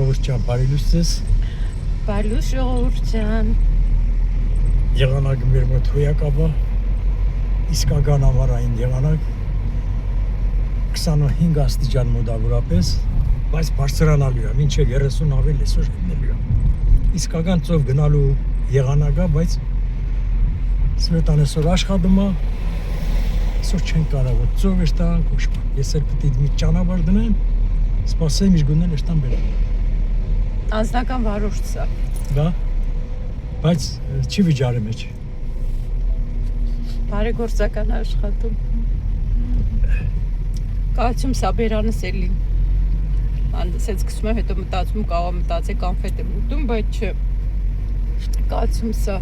ժողովուրդյան բարելույս Բարելույս ժողովուրդյան եղանակը մեր մոտ հոյակապա իսկական ամառային եղանակ 25 աստիճան մոտավորապես բայց բարձրանալու է մինչև 30 ավել այսօր գտնելու է իսկական ծով գնալու եղանակ է բայց Սվետան այսօր աշխատում է այսօր չեն կարող ծով է տան կոշմար ես էլ պետք է մի ճանապարհ դնեմ սպասեմ իր գունել է տան բերեմ անձնական վարորդ սա դա բայց չի վիճարի մեջ բարեգործական աշխատում Կարծում Սաբերանս էլի Անդսեց սկսում եմ հետո մտածում կարող մտածել կանֆետ եմ ուտում բայց չէ Կարծում սա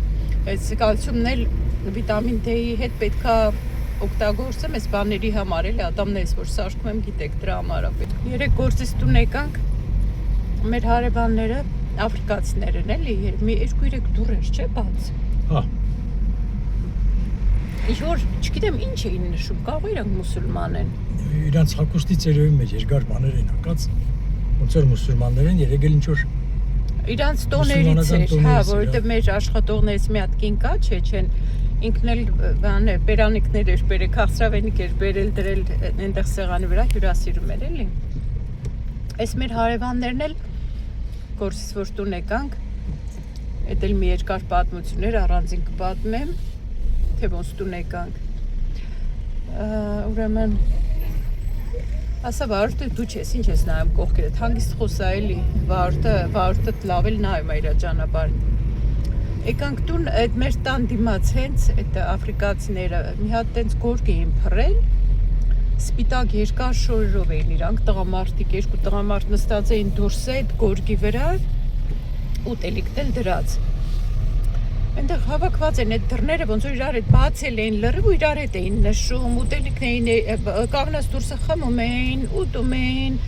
այս կալցիումն էլ վիտամին D-ի հետ պետքա օգտագործեմ այս բաների համար էլի ատամներս որ սարքում եմ գիտեք դրա համար է պետք Երեք գործից տուն եկանք մեր հարևանները աֆրիկացիներն էլի 2-3 դուրեր չէ բաց Հա Ինչ-որ չգիտեմ ինչ էին նշում կարող իրանք մուսուլման են Իրանց հակոստի ծերովի մեջ երկար բաներ են հակած ոնց որ մուսուլմաններ են երեգել ինչ-որ Իրանց տոներից էր, հա, որովհետև մեր աշխատողներից մի հատ կին կա, չէ, չեն ինքն էլ բան է, պերանիկներ էր բերել, քաղցրավենիք էր բերել դրել այնտեղ սեղանի վրա հյուրասիրում էր էլի։ Այս մեր հարևաններն էլ գործից որ տուն եկանք, էդ էլ մի երկար պատմություն էր, առանձին կպատմեմ, թե ոնց տուն եկանք։ Ուրեմն Ասա վարորդը դու չես, ինչ ես նայում կողքերդ, հանգիստ խոսա էլի, վարորդը լավ էլ նայում է իրա ճանապարհին։ Եկանք տուն, այդ մեր տան դիմաց հենց այդ աֆրիկացիները մի հատ տենց գորգ էին փռել, սպիտակ երկար շորերով էին իրանք, տղամարդիկ, երկու տղամարդ նստած էին դուրս այդ գորգի վրա, ուտելիքն էլ դրած։ Այնտեղ հավաքված են այդ դռները, ոնց որ իրար հետ բացել էին լրիվ ու իրար հետ էին նշում, ուտելիքն էին, կանգնած դուրսը խմում էին, ուտում էին,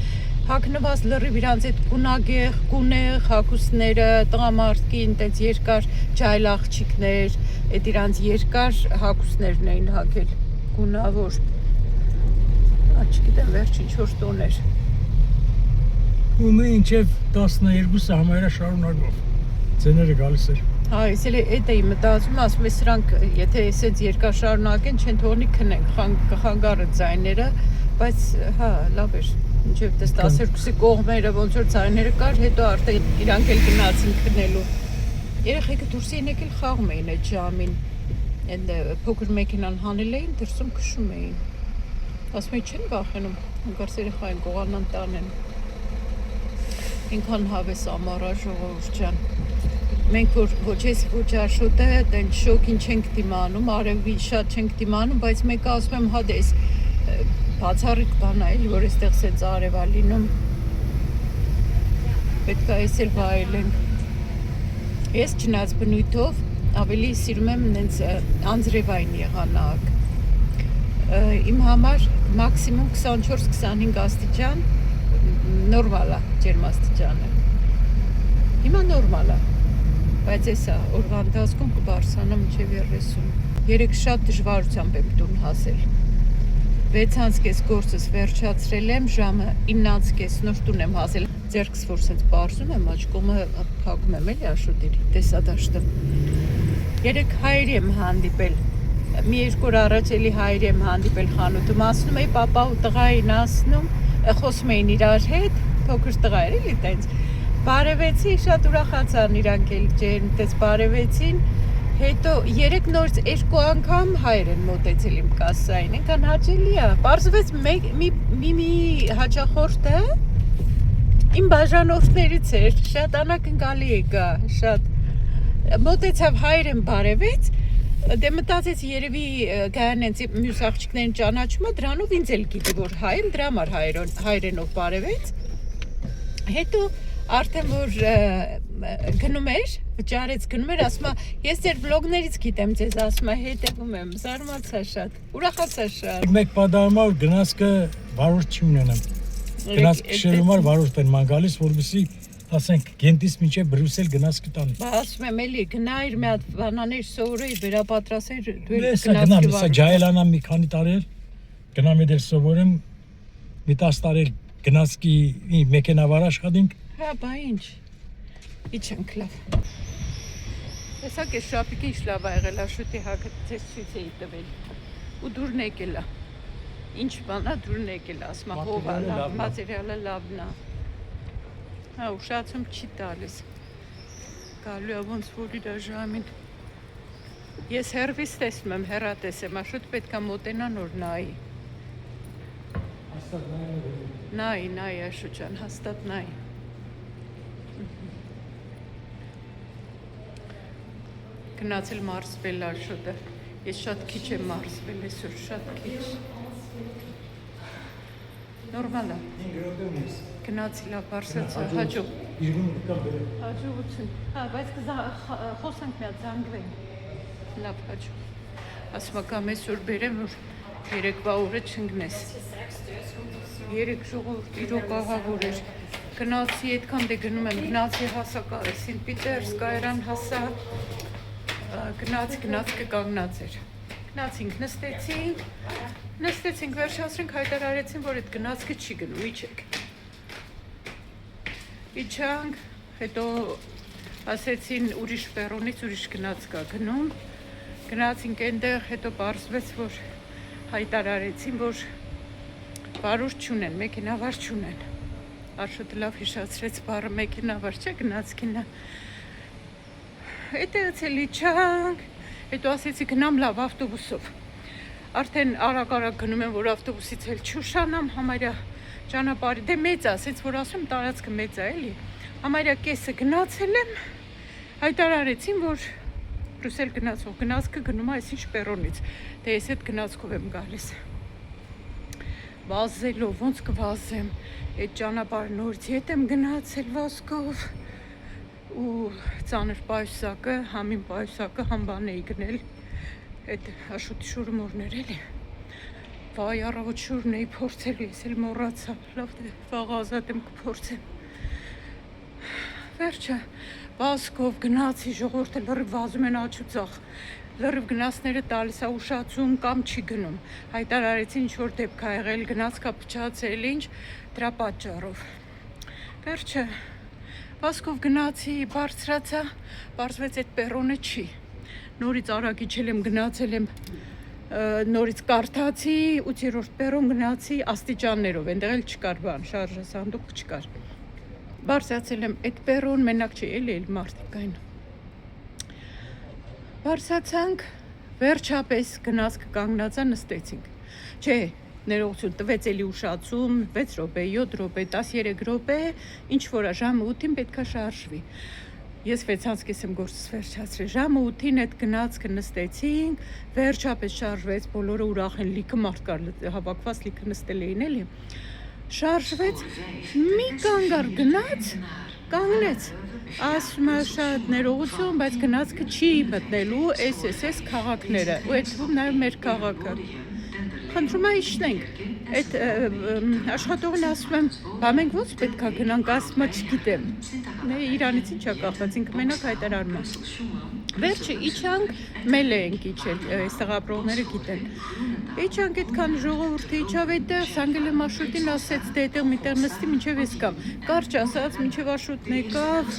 հագնված լրիվ իրանց այդ գունագեղ, գունեղ հագուստները, տղամարդկին, այդպես երկար ջայլ աղջիկներ, այդ իրանց երկար հագուստներն էին հագել, գունավոր։ Չգիտեմ, վերջ ինչ-որ տոներ։ ու մինչև 12-ը համարյա շարունակվող ձեները գալիս էր Հա, ես էլ էդ էի մտածում, ասում եմ սրանք եթե էսենց երկար շարունակեն, չեն թողնի քնենք, խանգարը ձայները, բայց հա, լավ էր։ Մինչև դες 12-ի կողմերը ոնց որ ձայները կար, հետո արդեն իրանք էլ գնացին քնելու։ Երեխեքը դուրս էին եկել խաղում էին այդ ժամին։ Այդ փոքր մեքենան հանել էին, դրսում քշում էին։ Ասում եմ չեն վախենում, հանկարծ երեխային կողանան տանեն։ Ինքան հավես ամառա ժողովուրդ ջան։ Մենք որ ոչ ես ոչ աշոտը, դեն շոկին չենք դիմանում, արևի շատ չենք դիմանում, բայց մեկը ասում եմ հա դες բացառիկ բան է, որ այստեղ սենց արև է լինում։ Պետք է էս էլ վայելենք։ Ես չնայած բնույթով ավելի սիրում եմ նենց անձրևային եղանակ։ Իմ համար մաքսիմում 24-25 աստիճան նորմալ է ջերմաստիճանը։ Հիմա նորմալ է։ Բայց էսա օրվա ընթացքում կբարձրանա մինչև 30։ Երեք շատ դժվարությամբ եմ տուն հասել։ 6:30 գործս վերջացրել եմ, ժամը 9:30 նոր տուն եմ հասել։ Ձերքս որ սենց բարձում եմ, աջ կողմը փակում եմ էլի աշոտերի տեսադաշտը։ Երեք հայերի եմ հանդիպել։ Մի երկու օր առաջ էլի հայերի եմ հանդիպել խանութում, ասում էի պապա ու տղա էին ասնում, խոսում էին իրար հետ, փոքր տղա էր էլի տենց Բարևեցի, շատ ուրախացան իրանք էլ ջերմ, տես բարևեցին, հետո 3 նորից 2 անգամ հայեր են մոտեցել իմ կասային, ենքան հաճելի է, պարզվեց մի հաճախորդը իմ բաժանորդներից էր, շատ անակնկալի եկա, շատ մոտեցավ հայեր են բարևեց, դե մտածեց երևի գայանենց մյուս աղջիկներին ճանաչում է, դրանով ինձ էլ գիտի, որ հայ եմ, դրա համար հայերենով բարևեց, հետո Արդեն որ գնում էր, վճարեց գնում էր, ասում է, ես ձեր վլոգներից գիտեմ ձեզ, ասում է, հետևում եմ, զարմացա շատ, ուրախացա շատ։ Մեկ պատահումով գնացքը վարորդ չի ունենեմ։ Գնաց քշելու համար վարորդ են ման գալիս, որովհետեւ ասենք Գենտից մինչև Բրյուսել գնացքը տանի։ Բա ասում եմ էլի, գնայր մի հատ բանաներ սովորեի, վերապատրաստեի, դու էլ գնացքի վարորդ։ Ջայելանամ մի քանի տարի գնամ դեր սովորեմ, մի 10 տարի գնացքի մեքենավար աշխատենք Հա, բա ինչ։ Իջանք լավ։ Տեսակ է շապիկի ինչ լավ ա եղել, աշուտի հագը ձեզ ցույց էի տվել։ Ու դուրն եկել ա։ Ինչ բան ա դուրն եկել ա, ասма հով ա լավ, մատերիալը լավն ա։ Հա, ուշացում չի տալիս։ Գալու ա ոնց որ իր ժամին։ Ես հերվից տեսնում եմ, հեռատես եմ, աշուտ պետք ա մոտենա նոր նայի։ Նայի, աշուտ ջան, հաստատ նայի։ Գնացել մարսվել աշոտը, ես շատ քիչ եմ մարսվել, այսօր շատ քիչ։ Նորմալ ա։ Գնացել ա, բարսացա, հաջող։ Հաջողություն։ Հա, բայց խոսանք մի հատ զանգվենք։ Լավ, հաջող։ Ասում ակամ այսօր բերեմ, որ երեկվա օրը չընկնես։ Երեք ժողովուրդ իրոք ահավոր էր։ Գնացի, այդքան դե գնում եմ, գնացի հասա Սին Պիտերսկայրան հասա, գնաց կկանգնած էր։ Գնացինք, նստեցինք, վերջացրինք, հայտարարեցին, որ այդ գնացքը չի գնում, իջեք։ Իջանք, հետո ասեցին ուրիշ պերոնից ուրիշ գնաց կա գնում, գնացինք այնտեղ, հետո պարզվեց, որ հայտարարեցին, որ վարուր չունեն, մեքենավար չունեն։ Աշոտը լավ հիշացրեց բառը մեքենավար չէ, գնացքինը։ Այդտեղից էլ իջանք, հետո ասեցի գնամ լավ ավտոբուսով։ Արդեն արագ գնում եմ, որ ավտոբուսից էլ չուշանամ, համարյա ճանապարհի, դե մեծ է, ասեց որ ասում տարածքը մեծ է, էլի։ Համարյա կեսը գնացել եմ, հայտարարեցին, որ Բրուսել գնացող գնացքը գնում է այսինչ պերոնից, դե ես այդ գնացքով եմ գալիս։ Վազելով, ոնց կվազեմ, այդ ճանապարհը նորից հետ եմ գնացել վազքով ու ծանր պայուսակը, համին պայուսակը համբան էի գնել, այդ աշուտի շուրը մորներ էլի, վայ առավոտ շուրն էի փորձելու, ես էլ մոռացա, լավ դե վաղ ազատ եմ կփորձեմ։ Վերջը վազքով գնացի, ժողովուրդը լրիվ վազում են աչուծախ, լրիվ գնացները տալիս ա ուշացում կամ չի գնում, հայտարարեցին ինչ որ դեպք ա եղել, գնացքա փչացել ինչ, դրա պատճառով։ Վերջը վազքով գնացի, բարձրացա, բարձվեց այդ պերոնը չի, նորից արագ իջել եմ, գնացել եմ, նորից կարդացի, 8-րդ պերոն գնացի աստիճաններով, այնտեղ էլ չկար բան, շարժը սանդուկ չկար։ Բարձրացել եմ այդ պերոն, մենակ չի, էլի մարդիկ կային։ Բարձրացանք, վերջապես գնացքը կանգնածա նստեցինք։ Չէ, ներողություն տվեց էլի ուշացում, 6 րոպե, 7 րոպե, 13 րոպե, ինչ որ ժամը 8-ին պետքա շարժվի։ Ես 6:30 եմ գործս վերջացրել, ժամը 8-ին այդ գնացքը նստեցինք, վերջապես շարժվեց, բոլորը ուրախ են, լիքը մարդ կար, հավաքված լիքը նստել էին էլի։ Շարժվեց, մի կանգար գնաց, կանգնեց, ասում է շատ ներողություն, բայց գնացքը չի մտնելու այս քաղաքները, ու այդ թվում նաև մեր քաղաքը։ Խնդրում եմ իջնենք, այդ աշխատողին ասում եմ, բա մենք ոնց պետք է գնանք, ասում է չգիտեմ, Իրանից ինչ է կախված, ինքը մենակ հայտարարում է։ Վերջը իջանք, մել ենք իջել, այստեղ ապրողները գիտեն։ Իջանք այդքան ժողովուրդը իջավ այդտեղ, Սանգելե Մաշուտին ասեց, դե այդտեղ միտեղ նստի, մինչև ես կամ։ Կարճ ասած, մինչև Աշոտն եկավ,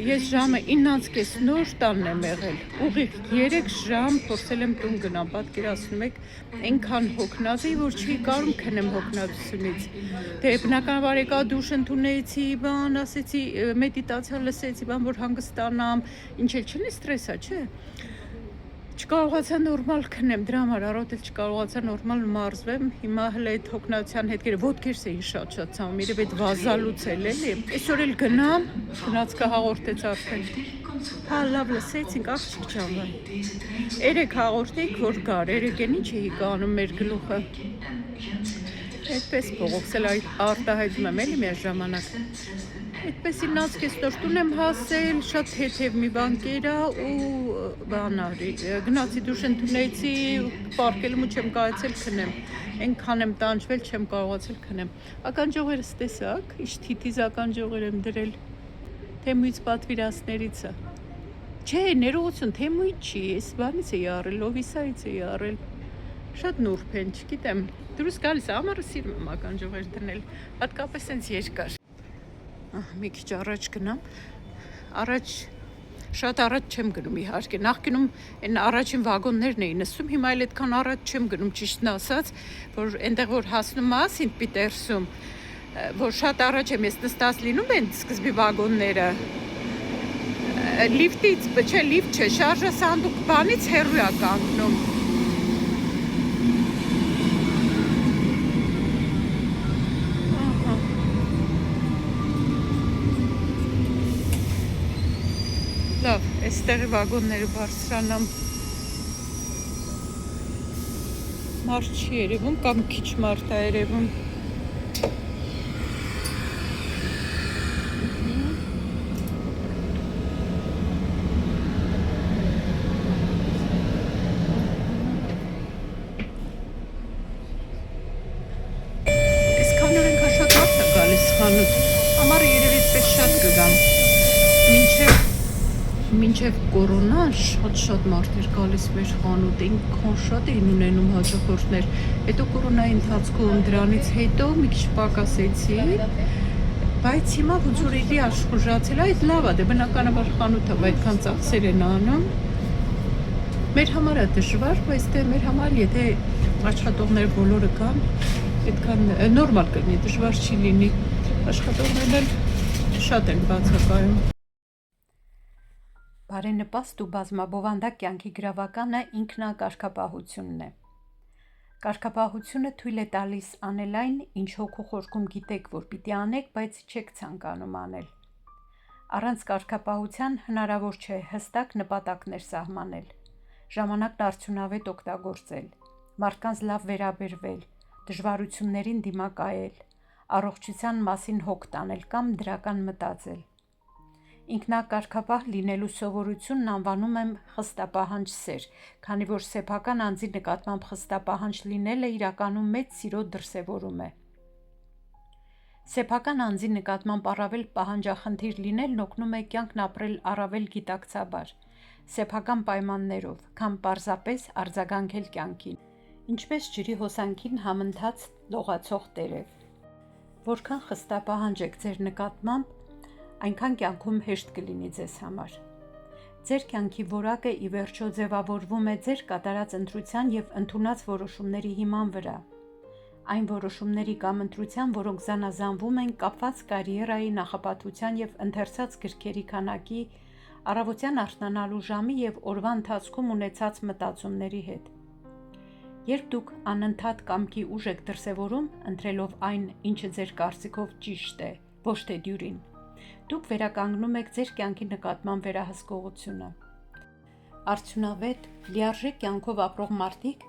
ես ժամը 9:30 նոր տանն եմ եղել։ Ուղիղ 3 ժամ փորձել եմ տուն գնամ, պատկերացնում եք, այնքան հոգնած էի, որ չի կարում քնեմ հոգնածությունից։ Դե բնականաբար եկա դուշ ընդունեցի, բան, ասեցի, մեդիտացիա լսեցի, բան, որ հանգստանամ, ինչ էլ չլինի ստրեսա, չէ։ Չկարողացա նորմալ քնեմ, դրա համար առօտ էլ չկարողացա նորմալ մարզվեմ, հիմա հələ այդ հոգնածության հետքերը ոտքերս էին շատ ցավում, իրեւ այդ վազալուց էլ էլի։ Այսօր էլ գնամ, գնացքը հաղորդեց արդեն։ Հա լավ լսեցինք, աղջիկ ջան։ Երեք հաղորդեիք, որ գար, երեկեն ինչ էի կանում մեր գլուխը։ Այդպես փողոքսել արտահայտում եմ էլի մեր ժամանակ։ Այդպես 9:30 տուն եմ հասել, շատ թեթև մի բան կերա ու բան արի, գնացի դուշ ընդունեցի, պարկելում ու չեմ կարողացել քնեմ, այնքան եմ տանջվել, չեմ կարողացել քնեմ։ Ականջողերս տեսակ, ինչ թիթիզ ականջողեր եմ դրել, թեմույց պատվիրասներից է։ Չէ, ներողություն, թեմույց չի, այս բանից էի առել, լովիսայից էի առել, շատ նուրբ են, չգիտեմ, դուրս գալիս ամառը սիրում եմ ականջողեր դնել, հատկապես հենց երկար։ Մի քիչ առաջ գնամ։ Առաջ շատ առաջ չեմ գնում իհարկե։ Նախկինում այն առաջին վագոններն էին նստում, հիմա էլ այդքան առաջ չեմ գնում, ճիշտն ասած, որ այնտեղ որ հասնում եմ Սինտ Պիտերսում, որ շատ առաջ եմ ես նստած լինում են սկզբի վագոնները։ Լիֆտից, չէ, լիֆտ չէ, շարժասանդուղք բանից հեռու է կանգնում։ Լավ, այստեղի վագոնները բարձրանամ։ Մարդ չի երևում կամ քիչ մարդ է երևում։ Ամառը երևի պես շատ կգամ, մինչև կորոնան շատ մարդ էր գալիս մեր խանութ, ինքան շատ էին ունենում հաճախորդներ, հետո կորոնայի ընթացքում դրանից հետո մի քիչ պակասեցի, բայց հիմա ոնց որ էլի աշխուժացել, այդ լավ է, դե բնականաբար խանութը այդքան ծախսեր են անում, մեր համար է դժվար, բայց դե մեր համար եթե աշխատողները բոլորը կան, այդքան նորմալ կլինի, դժվար չի լինի, աշխատողներն էլ շատ են բացակայում։ Բարենպաստ ու բազմաբովանդակ կյանքի գրավականը ինքնակարգապահությունն է։ Կարգապահությունը թույլ է տալիս անել այն, ինչ հոգու խորքում գիտեք, որ պիտի անեք, բայց չեք ցանկանում անել։ Առանց կարգապահության հնարավոր չէ հստակ նպատակներ սահմանել, ժամանակն արդյունավետ օգտագործել, մարդկանց լավ վերաբերվել, դժվարություններին դիմակայել, առողջության մասին հոգ տանել կամ դրական մտածել։ Ինքնակարգապահ լինելու սովորությունն անվանում եմ խստապահանջ սեր, քանի որ սեփական անձի նկատմամբ խստապահանջ լինելը իրականում մեծ սիրո դրսևորում է։ Սեփական անձի նկատմամբ առավել պահանջախնդիր լինելն օգնում է կյանքն ապրել առավել գիտակցաբար, սեփական պայմաններով, քան պարզապես արձագանքել կյանքին, ինչպես ջրի հոսանքին համընթաց լողացող տերև։ Որքան խստապահանջ եք ձեր նկատմամբ, այնքան կյանքում հեշտ կլինի ձեզ համար։ Ձեր կյանքի որակը ի վերջո ձևավորվում է ձեր կատարած ընտրության և ընդունած որոշումների հիման վրա։ Այն որոշումների կամ ընտրության, որոնք զանազանվում են կապված կարիերայի, նախապատվության և ընթերցած գրքերի քանակի, առավոտյան արթնանալու ժամի և օրվա ընթացքում ունեցած մտածումների հետ։ Երբ դուք անընդհատ կամքի ուժ եք դրսևորում, ընտրելով այն, ինչը ձեր կարծիքով ճիշտ է, ոչ թե դյուրին, դուք վերականգնում եք ձեր կյանքի նկատմամբ վերահսկողությունը։ Արդյունավետ, լիարժեք կյանքով ապրող մարդիկ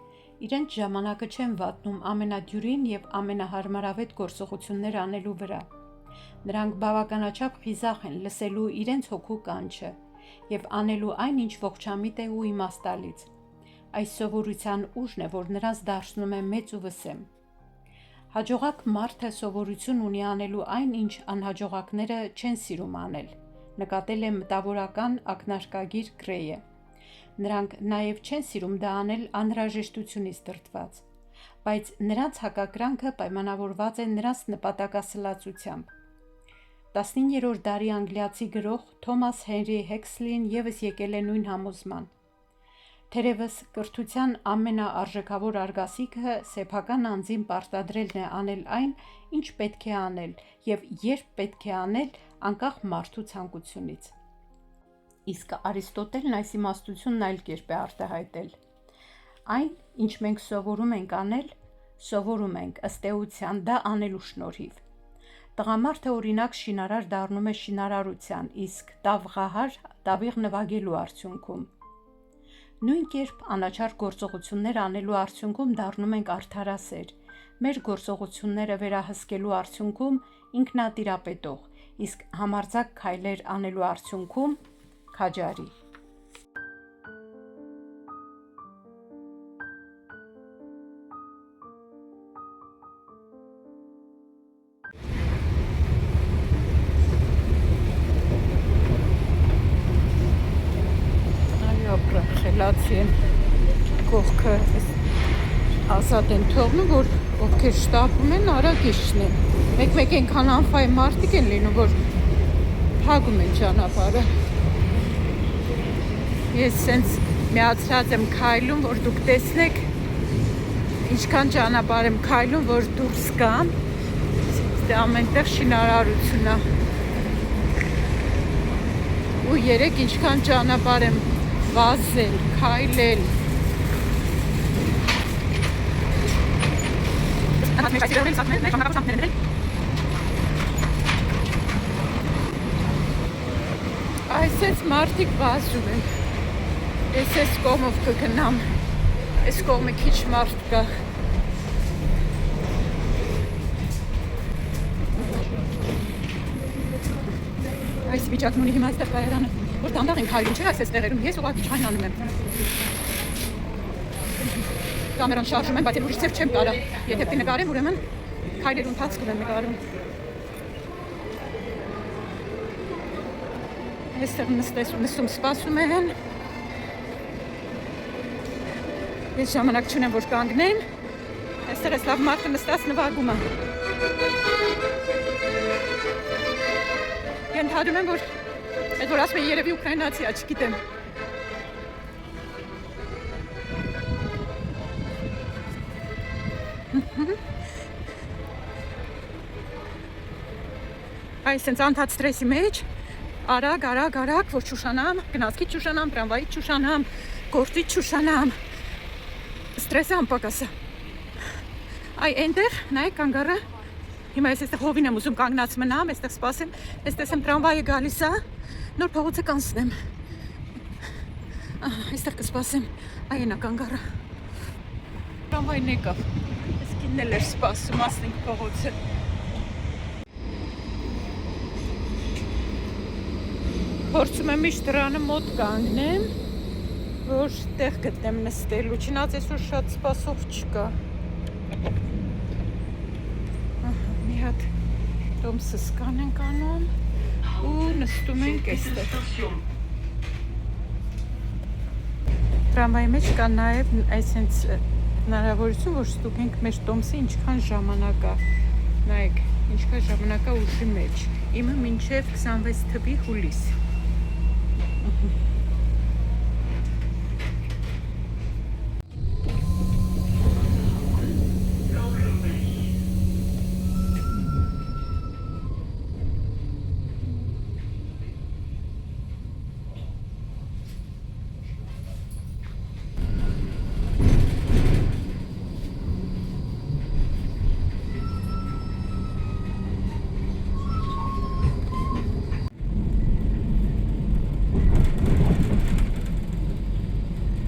իրենց ժամանակը չեն վատնում ամենադյուրին և ամենահարմարավետ գործողություններ անելու վրա։ Նրանք բավականաչափ խիզախ են լսելու իրենց հոգու կանչը և անելու այն, ինչ ողջամիտ է ու իմաստալից։ Այս սովորության ուժն է, որ նրանց դարձնում է մեծ ու վսեմ։ Հաջողակ մարդը սովորություն ունի անելու այն, ինչ անհաջողակները չեն սիրում անել, նկատել է մտավորական ակնարկագիր Գրեյը։ Նրանք նաև չեն սիրում դա անել անհրաժեշտությունից դրդված, բայց նրանց հակակրանքը պայմանավորված է նրանց նպատակասլացությամբ։ 19-րդ դարի անգլիացի գրող Թոմաս Հենրի Հեքսլին ևս եկել է նույն համոզման։ Թերևս կրթության ամենաարժեքավոր արգասիքը սեփական անձին պարտադրելն է անել այն, ինչ պետք է անել և երբ պետք է անել, անկախ մարդու ցանկությունից։ Իսկ Արիստոտելն այս իմաստությունն այլ կերպ է արտահայտել։ Այն, ինչ մենք սովորում ենք անել, սովորում ենք ըստ էության դա անելու շնորհիվ։ Տղամարդը օրինակ շինարար դառնում է շինարարության, իսկ տավղահար տավիղ նվագելու արդյունքում։ Նույն կերպ անաչառ գործողություններ անելու արդյունքում դառնում ենք արդարասեր, մեր գործողությունները վերահսկելու արդյունքում ինքնատիրապետող, իսկ համարձակ քայլեր անելու արդյունքում քաջարի։ Խելացի են կողքը ազատ են թողնում, որ ովքեր շտապում են, արագ իջնեն։ Մեկ-մեկ ենքան անֆայ մարդիկ են լինում, որ փակում են ճանապարհը։ Ես սենց միացած եմ քայլում, որ դուք տեսնեք ինչքան ճանապարհ եմ քայլում, որ դուրս գամ։ Դե ամենտեղ շինարարություն է։ Ու երեք ինչքան ճանապարհ եմ վազել, քայլել։ Այսպես մարդիկ վազում են։ Ես այս կողմով կգնամ։ Այս կողմը քիչ մարդ կա։ Այս վիճակն ունի հիմա այստեղ կայարանը, որ դանդաղ ենք հայրում, չէ՞ այս տեղերում, ես ուղղակի չայնանում եմ։ Կամերան շարժում եմ, բայց ուրիշ ձև չեմ կարա։ Եթե պետք է նկարեմ, ուրեմն քայլերու ընթացքում եմ նկարում։ Այստեղ նստում սպասում են։ Ես ժամանակ չունեմ, որ կանգնեմ։ Այստեղ այս լավ մարդը նստած նվագում է։ Ենթադրում եմ, որ այդ որ ասում են երևի ուկրաինացի է, չգիտեմ։ Այս սենց անթաց ստրեսի մեջ, արագ, որ չուշանամ, գնացքից չուշանամ, տրամվայից չուշանամ, գործից չուշանամ, ստրեսը անպակաս է։ Այ այնտեղ, նայեք կանգառը, հիմա ես այստեղ հովին եմ ուզում կանգնած մնամ, այստեղ սպասեմ, այստեղ եմ տրամվայը գալիս է, նոր փողոցը կանցնեմ։ Այստեղ կսպասեմ, այ ենա կանգառը։ Տրամվայն եկավ, ես կինն էլ էր սպասում, ասնենք փողոցը։ Փորձում եմ միշտ դրանը մոտ կանգնեմ, որ տեղ գտնեմ նստելու, չնայած այսօր շատ սպասող չկա։ Մի հատ տոմսս կանենք անում ու նստում ենք այստեղ։ Տրամվայի մեջ կա նաև այսենց հնարավորություն, որ ստուգենք մեր տոմսը ինչքան ժամանակ է։ Նայեք, ինչքան ժամանակ է ուժի մեջ։ Իմը մինչև 26 թվականի հուլիս։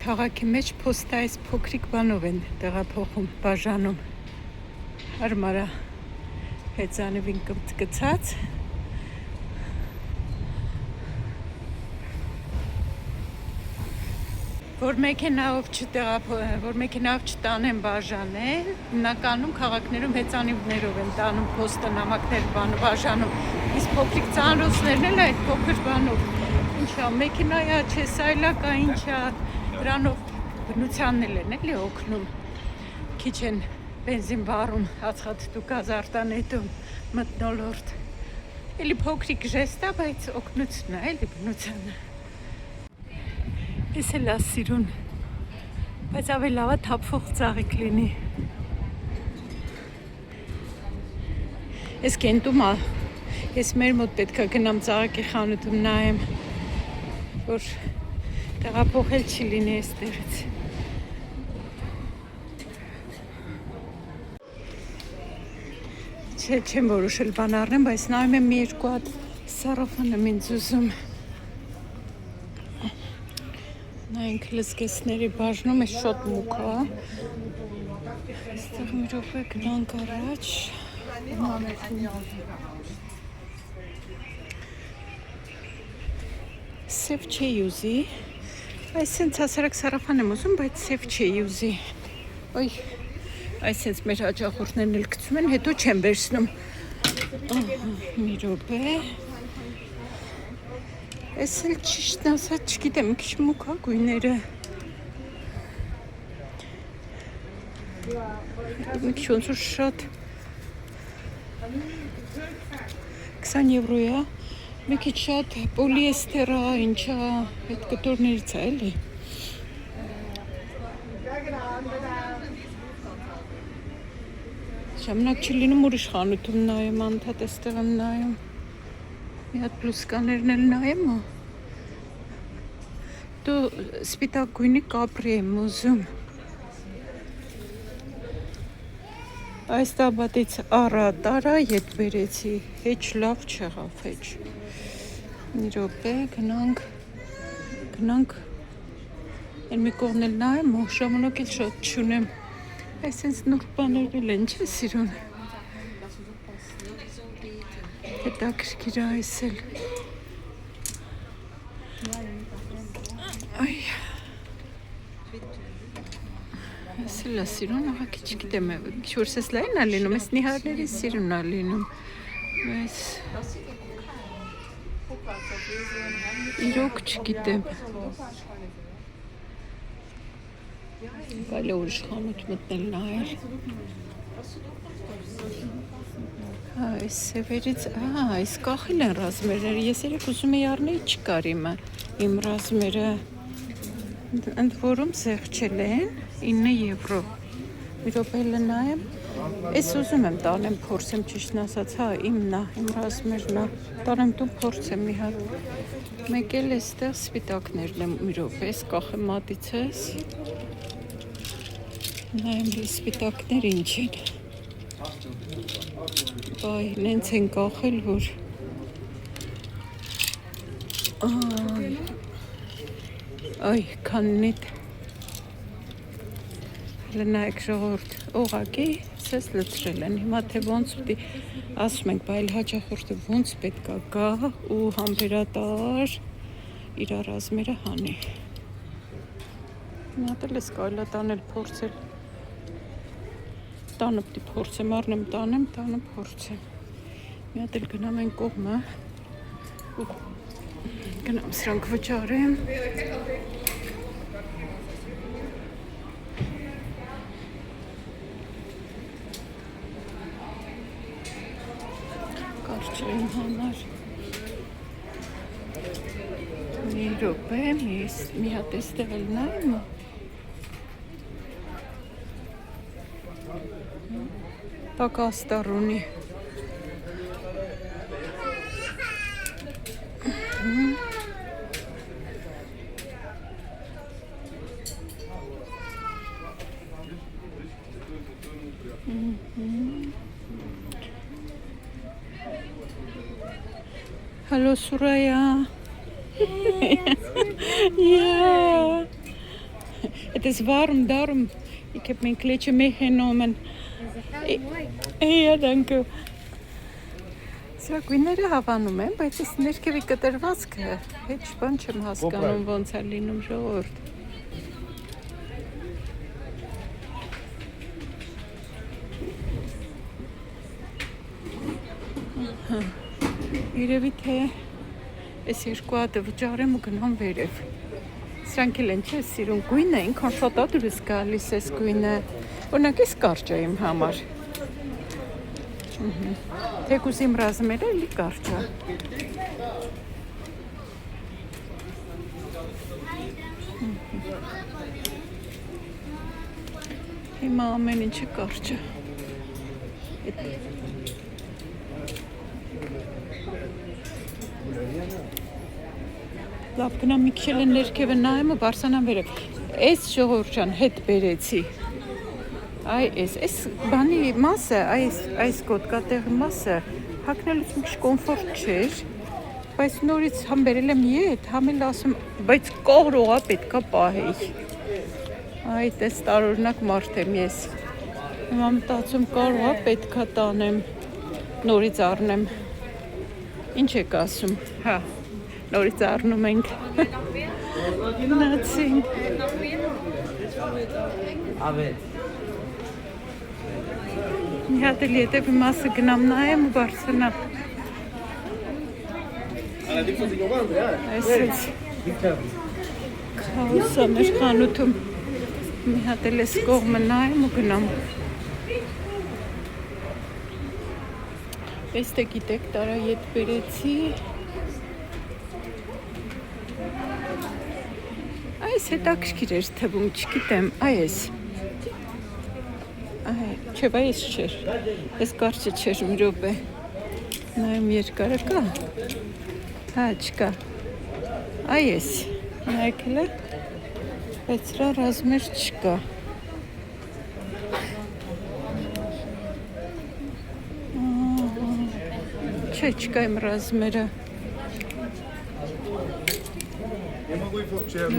Քաղաքի մեջ փոստը այս փոքրիկ բանով են տեղափոխում, բաժանում։ Հարմարա հեծանիվին կցած։ Որ մեքենայով չտանեն բաժանել, հիմնականում քաղաքներում հեծանիվներով են տանում փոստը, նամակներ բաժանում։ Իսկ փոքրիկ ծանրոցներն էլ այդ փոքր բանով։ Ինչա, մեքենայա չէ, սայլակա ինչա, դրանով բնությանն են էլի օգնում։ Քիչ են բենզին վառում, ածխաթթու գազ արտանետում, մթնոլորտ։ Էլի փոքրիկ ժեստ է, բայց օգնություն է էլի բնությանը։ Ես էլ ասիրուն, բայց ավելի լավ է թափվող ծաղիկ լինի։ Ես կենտում է, ես մեր մոտ պետք է գնամ ծաղիկի խանութում նայեմ, որ տեղափոխել չի լինի այստեղից։ Չեմ որոշել բան առնեմ, բայց նայում եմ մի երկու հատ սարոֆան եմ ինձ ուզում։ Նայենք լզկեսների բաժնում է շատ մուկ է։ Այստեղ մի րոպե գնանք առաջ։ Սև չի ուզի։ Այս սենց հասարակ սարոֆան եմ ուզում, բայց սև չի ուզի։ Ոյ, այս սենց մեր հաճախորդներն էլ գցում են, հետո չեմ վերցնում։ Մի րոպե։ Այս էլ ճիշտն ասած չգիտեմ, քիչ մուկ է գույները։ Մի քիչ ոնց շատ 20 եվրո է, Մի քիչ շատ պոլիեստեր է, ինչա, այդ կտորներից է, էլի։ Ժամանակ չի լինում ուրիշ խանութում նայեմ, անդադ էստեղ եմ նայում։ Մի հատ բլուսկաներն էլ նայեմ ու դու սպիտակ գույնի կապրի եմ ուզում։ Այս տաբատից առատարա ետ բերեցի, հեչ լավ չեղավ, հեչ։ Մի րոպե, գնանք, են մի կողն էլ նայեմ ու ժամանակ էլ շատ չունեմ։ Այսենց նուրբ բաներն են, չէ սիրուն։ Հետաքրքիր է այս էլ։ Այ։ Այս էլ է սիրուն, աղաքի չգիտեմ, չորս ես լայն է լինում, ես նիհարների սիրուն է լինում։ Այս իրոք չգիտեմ։ Բայց ուրիշ խանութ մտնել նայել։ Այս սևերից, այս կախել են ռազմերները, ես երեք ուզում էի առնեի չկար իմ ռազմերը, ընդ որում զեղչել են 9 եվրո, մի րոպե նայեմ, ես ուզում եմ տանեմ փորձեմ ճիշտն ասած, իմն է, իմ ռազմերն է, տանեմ դու փորձեմ մի հատ, մեկ էլ էստեղ սպիտակներն եմ, մի րոպե, ես կախեմ մատից ես, նայեմ սպիտակներ ինչ են, Բայ, նենց են կախել, որ այ, կաննիտ լնայք ժողորդ օղակի, սես լծրել են, հիմա թե ոնց ուտի ասում ենք, բայլ հաճախորդը ոնց պետք է գա ու համբերատար իր ռազմերը հանի մի հատ էլ ես կարելի է տանել փորձել տանը պիտի փորձեմ, առնեմ տանեմ, տանը փորձեմ։ Մի հատ էլ գնամ այն կողմը ու գնամ սրանք վճարեմ։ Կարճ է իմ համար։ Մի րոպե, մի հատ էստեղ էլ նայեմ։ Պակաստար ունի։ Hello, Suraya. Ja. Het is warm, daarom. Ik heb mijn kleedje meegenomen. Ja, dank u. Սրա գույները հավանում եմ, բայց ես ներքևի կտրվածքը հետ բան չեմ հասկանում ոնց է լինում ժողովուրդ։ Երևի թե այս երկու հատը վճարեմ ու գնամ վերև։ Սրանք էլ են չէ սիրուն գույնը, ինքան շատ ադուրս գալիս ես գույնը, օրինակ ես կարճ է իմ համար։ Թեկուզ իմ ռազմերը էլի կարճ է։ Հիմա ամեն ինչը կարճ է։ Լավ գնամ մի քիչ էլ ներքևը նայեմ ու բարսանամ վերև։ Այս ժողովուրդ ջան հետ բերեցի։ Այս բանի մասը, այս գոտկատեղի մասը հագնելուց մի քիչ կոմֆորտ չէր, բայց նորից համ բերել եմ ետ, համ էլ ասում, բայց կողրողա պետքա պահեի։ Տես տարօրինակ մարդ եմ ես։ Հիմա մտածում կարողա պետքա տանեմ, նորից առնեմ։ Ինչ եք ասում, հա, նորից առնում ենք։ Գնացինք։ Մի հատ էլ ետևի մասը գնամ նայեմ ու բարսանամ։ Այսպես քաոս է մեր խանութում։ Մի հատ էլ ես կողմը նայեմ ու գնամ։ Եստ է գիտեք տարա ետ բերեցի, Այս հետաքրքիր էր թվում, չգիտեմ, այս։ Չէ, այս չէր։ Այս կարճը չէր մի րոպե։ Նայեմ երկարը կա։ Հա, չկա։ Այս։ Նայեք հլը։ Բայց սրա ռազմեր չկա։ Չէ, չկա իմ ռազմերը։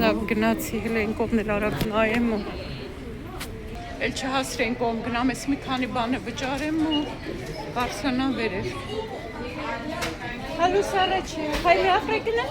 Լավ գնացի հլեն կողմն էլ արագ նայեմ ու էլ չհասրեն կողմ գնամ, ես մի քանի բան վճարեմ ու կարսանամ վերև։ Հալուս առաջ, հայլի ախրեկն է։